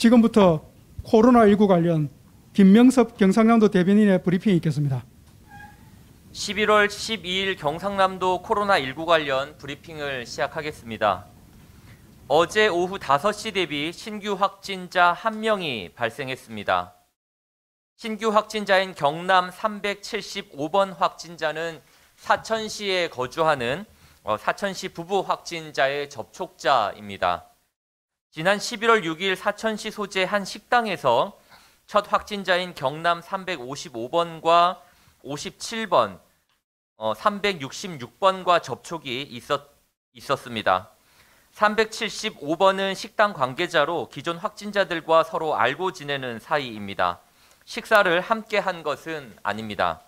지금부터 코로나19 관련 김명섭 경상남도 대변인의 브리핑이 있겠습니다. 11월 12일 경상남도 코로나19 관련 브리핑을 시작하겠습니다. 어제 오후 5시 대비 신규 확진자 1명이 발생했습니다. 신규 확진자인 경남 375번 확진자는 사천시에 거주하는 사천시 부부 확진자의 접촉자입니다. 지난 11월 6일 사천시 소재 한 식당에서 첫 확진자인 경남 355번과 57번, 366번과 접촉이 있었습니다. 375번은 식당 관계자로 기존 확진자들과 서로 알고 지내는 사이입니다. 식사를 함께 한 것은 아닙니다.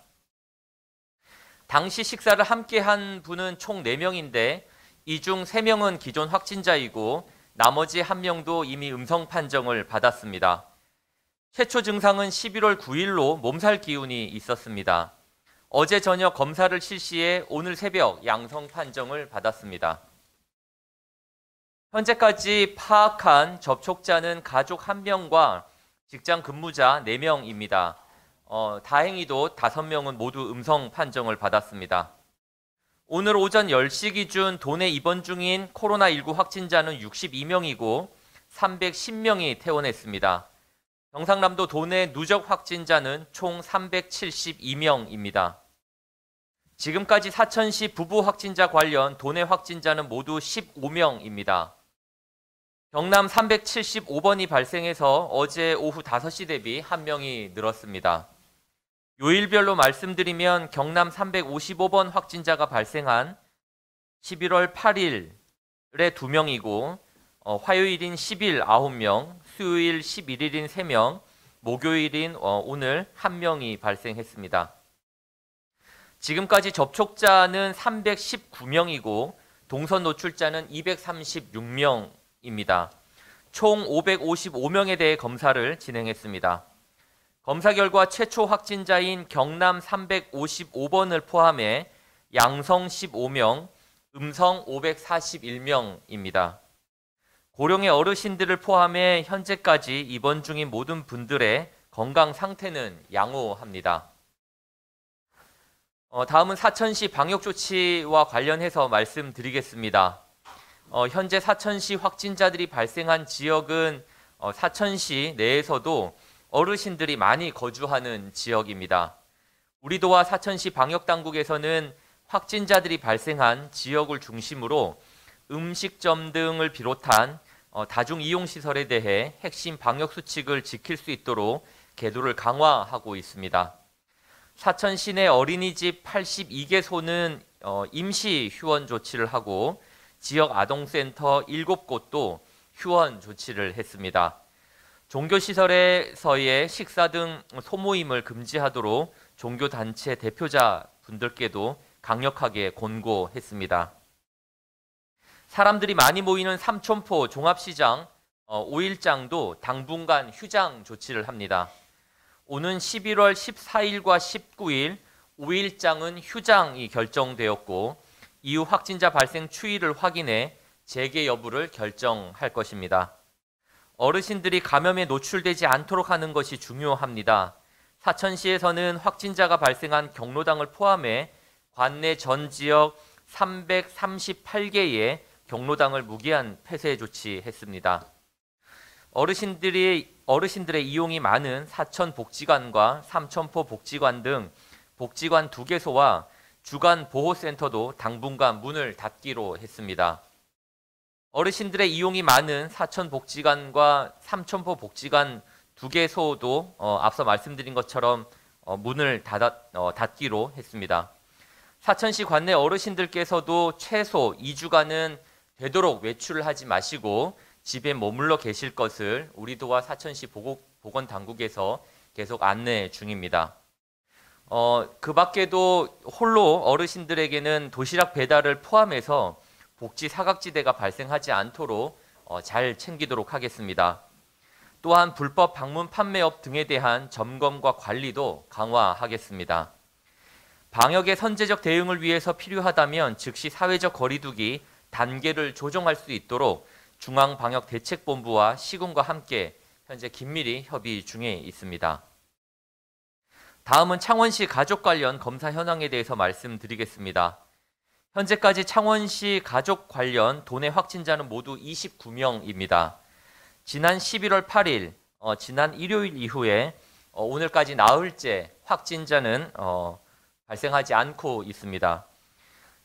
당시 식사를 함께 한 분은 총 4명인데 이 중 3명은 기존 확진자이고 나머지 1명도 이미 음성 판정을 받았습니다. 최초 증상은 11월 9일로 몸살 기운이 있었습니다. 어제 저녁 검사를 실시해 오늘 새벽 양성 판정을 받았습니다. 현재까지 파악한 접촉자는 가족 1명과 직장 근무자 4명입니다. 다행히도 5명은 모두 음성 판정을 받았습니다. 오늘 오전 10시 기준 도내 입원 중인 코로나19 확진자는 62명이고 310명이 퇴원했습니다. 경상남도 도내 누적 확진자는 총 372명입니다. 지금까지 사천시 부부 확진자 관련 도내 확진자는 모두 15명입니다. 경남 375번이 발생해서 어제 오후 5시 대비 1명이 늘었습니다. 요일별로 말씀드리면 경남 355번 확진자가 발생한 11월 8일에 2명이고 화요일인 10일 9명, 수요일 11일인 3명, 목요일인 오늘 1명이 발생했습니다. 지금까지 접촉자는 319명이고 동선 노출자는 236명입니다. 총 555명에 대해 검사를 진행했습니다. 검사 결과 최초 확진자인 경남 355번을 포함해 양성 15명, 음성 541명입니다. 고령의 어르신들을 포함해 현재까지 입원 중인 모든 분들의 건강 상태는 양호합니다. 다음은 사천시 방역조치와 관련해서 말씀드리겠습니다. 현재 사천시 확진자들이 발생한 지역은 사천시 내에서도 어르신들이 많이 거주하는 지역입니다. 우리도와 사천시 방역당국에서는 확진자들이 발생한 지역을 중심으로 음식점 등을 비롯한 다중이용시설에 대해 핵심 방역수칙을 지킬 수 있도록 계도를 강화하고 있습니다. 사천시 내 어린이집 82개소는 임시 휴원 조치를 하고 지역 아동센터 7곳도 휴원 조치를 했습니다. 종교시설에서의 식사 등 소모임을 금지하도록 종교단체 대표자분들께도 강력하게 권고했습니다. 사람들이 많이 모이는 삼천포 종합시장 5일장도 당분간 휴장 조치를 합니다. 오는 11월 14일과 19일 5일장은 휴장이 결정되었고 이후 확진자 발생 추이를 확인해 재개 여부를 결정할 것입니다. 어르신들이 감염에 노출되지 않도록 하는 것이 중요합니다. 사천시에서는 확진자가 발생한 경로당을 포함해 관내 전 지역 338개의 경로당을 무기한 폐쇄 조치했습니다. 어르신들의 이용이 많은 사천복지관과 삼천포 복지관 등 복지관 2개소와 주간 보호센터도 당분간 문을 닫기로 했습니다. 어르신들의 이용이 많은 사천복지관과 삼천포 복지관 2개소도 앞서 말씀드린 것처럼 문을 닫기로 했습니다. 사천시 관내 어르신들께서도 최소 2주간은 되도록 외출을 하지 마시고 집에 머물러 계실 것을 우리도와 사천시 보건당국에서 계속 안내 중입니다. 그 밖에도 홀로 어르신들에게는 도시락 배달을 포함해서 복지 사각지대가 발생하지 않도록 잘 챙기도록 하겠습니다. 또한 불법 방문 판매업 등에 대한 점검과 관리도 강화하겠습니다. 방역의 선제적 대응을 위해서 필요하다면 즉시 사회적 거리두기 단계를 조정할 수 있도록 중앙방역대책본부와 시군과 함께 현재 긴밀히 협의 중에 있습니다. 다음은 창원시 가족 관련 검사 현황에 대해서 말씀드리겠습니다. 현재까지 창원시 가족 관련 도내 확진자는 모두 29명입니다. 지난 11월 8일, 지난 일요일 이후에 오늘까지 나흘째 확진자는 발생하지 않고 있습니다.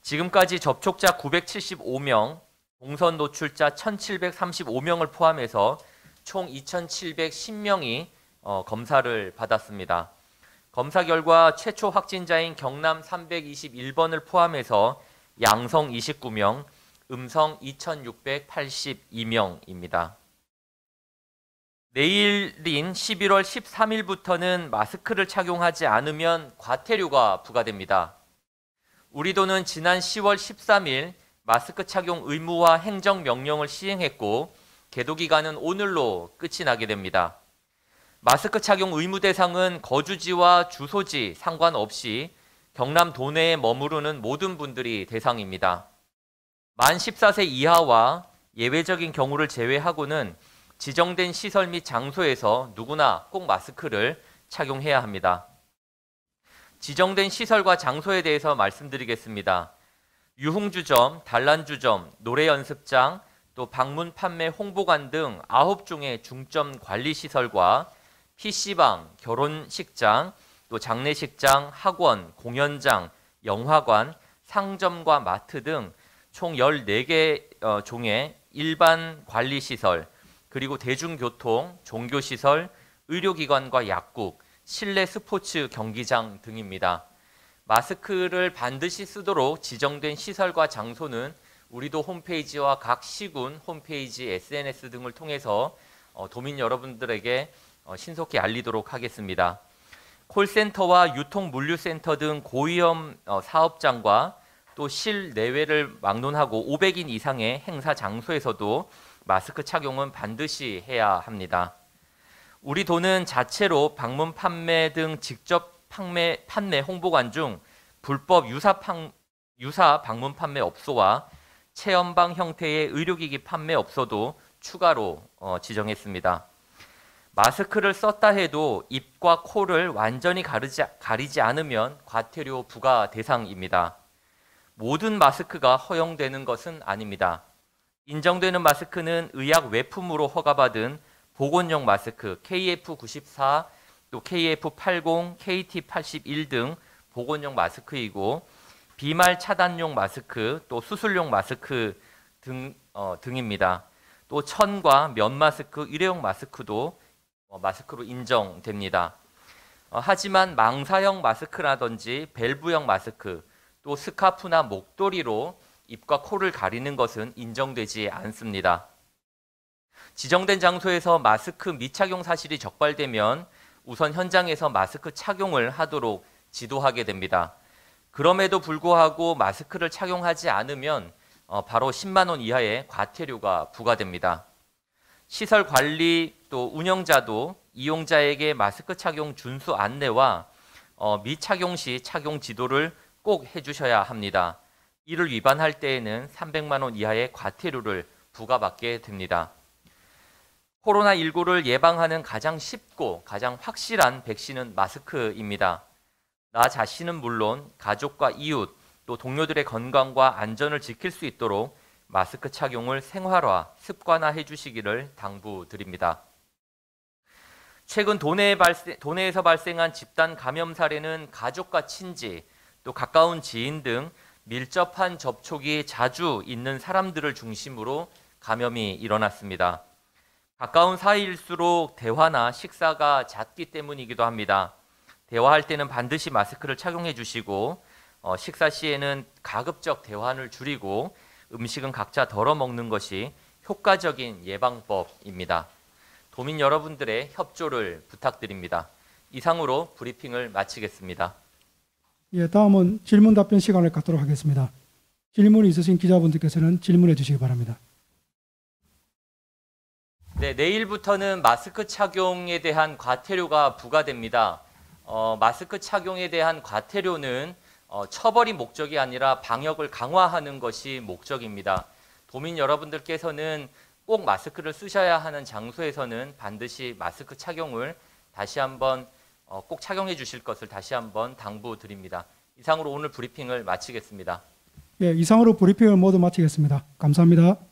지금까지 접촉자 975명, 동선 노출자 1,735명을 포함해서 총 2,710명이 검사를 받았습니다. 검사 결과 최초 확진자인 경남 321번을 포함해서 양성 29명, 음성 2,682명입니다. 내일인 11월 13일부터는 마스크를 착용하지 않으면 과태료가 부과됩니다. 우리도는 지난 10월 13일 마스크 착용 의무화 행정명령을 시행했고 계도기간은 오늘로 끝이 나게 됩니다. 마스크 착용 의무 대상은 거주지와 주소지 상관없이 경남 도내에 머무르는 모든 분들이 대상입니다. 만 14세 이하와 예외적인 경우를 제외하고는 지정된 시설 및 장소에서 누구나 꼭 마스크를 착용해야 합니다. 지정된 시설과 장소에 대해서 말씀드리겠습니다. 유흥주점, 단란주점, 노래연습장, 또 방문 판매 홍보관 등 9종의 중점 관리시설과 PC방, 결혼식장, 또 장례식장, 학원, 공연장, 영화관, 상점과 마트 등 총 14개 종의 일반 관리시설, 그리고 대중교통, 종교시설, 의료기관과 약국, 실내 스포츠 경기장 등입니다. 마스크를 반드시 쓰도록 지정된 시설과 장소는 우리도 홈페이지와 각 시군 홈페이지, SNS 등을 통해서 도민 여러분들에게 신속히 알리도록 하겠습니다. 콜센터와 유통물류센터 등 고위험 사업장과 또 실내외를 막론하고 500인 이상의 행사 장소에서도 마스크 착용은 반드시 해야 합니다. 우리 도는 자체로 방문 판매 등 직접 판매 홍보관 중 불법 유사 방문 판매 업소와 체험방 형태의 의료기기 판매 업소도 추가로 지정했습니다. 마스크를 썼다 해도 입과 코를 완전히 가리지 않으면 과태료 부과 대상입니다. 모든 마스크가 허용되는 것은 아닙니다. 인정되는 마스크는 의약 외품으로 허가받은 보건용 마스크 KF94, 또 KF80, KT81 등 보건용 마스크이고 비말 차단용 마스크, 또 수술용 마스크 등입니다. 또 천과 면 마스크, 일회용 마스크도 마스크로 인정됩니다. 하지만 망사형 마스크라든지 밸브형 마스크, 또 스카프나 목도리로 입과 코를 가리는 것은 인정되지 않습니다. 지정된 장소에서 마스크 미착용 사실이 적발되면 우선 현장에서 마스크 착용을 하도록 지도하게 됩니다. 그럼에도 불구하고 마스크를 착용하지 않으면 바로 10만 원 이하의 과태료가 부과됩니다. 시설 관리 또 운영자도 이용자에게 마스크 착용 준수 안내와 미착용 시 착용 지도를 꼭 해주셔야 합니다. 이를 위반할 때에는 300만 원 이하의 과태료를 부과받게 됩니다. 코로나19를 예방하는 가장 쉽고 가장 확실한 백신은 마스크입니다. 나 자신은 물론 가족과 이웃 또 동료들의 건강과 안전을 지킬 수 있도록 마스크 착용을 생활화, 습관화해 주시기를 당부드립니다. 최근 도내에서 발생한 집단 감염 사례는 가족과 친지, 또 가까운 지인 등 밀접한 접촉이 자주 있는 사람들을 중심으로 감염이 일어났습니다. 가까운 사이일수록 대화나 식사가 잦기 때문이기도 합니다. 대화할 때는 반드시 마스크를 착용해 주시고 식사 시에는 가급적 대화를 줄이고 음식은 각자 덜어 먹는 것이 효과적인 예방법입니다. 도민 여러분들의 협조를 부탁드립니다. 이상으로 브리핑을 마치겠습니다. 예, 다음은 질문 답변 시간을 갖도록 하겠습니다. 질문이 있으신 기자분들께서는 질문해 주시기 바랍니다. 네, 내일부터는 마스크 착용에 대한 과태료가 부과됩니다. 마스크 착용에 대한 과태료는 처벌이 목적이 아니라 방역을 강화하는 것이 목적입니다. 도민 여러분들께서는 꼭 마스크를 쓰셔야 하는 장소에서는 반드시 마스크 착용을 다시 한번 꼭 착용해 주실 것을 다시 한번 당부드립니다. 이상으로 오늘 브리핑을 마치겠습니다. 예, 이상으로 브리핑을 모두 마치겠습니다. 감사합니다.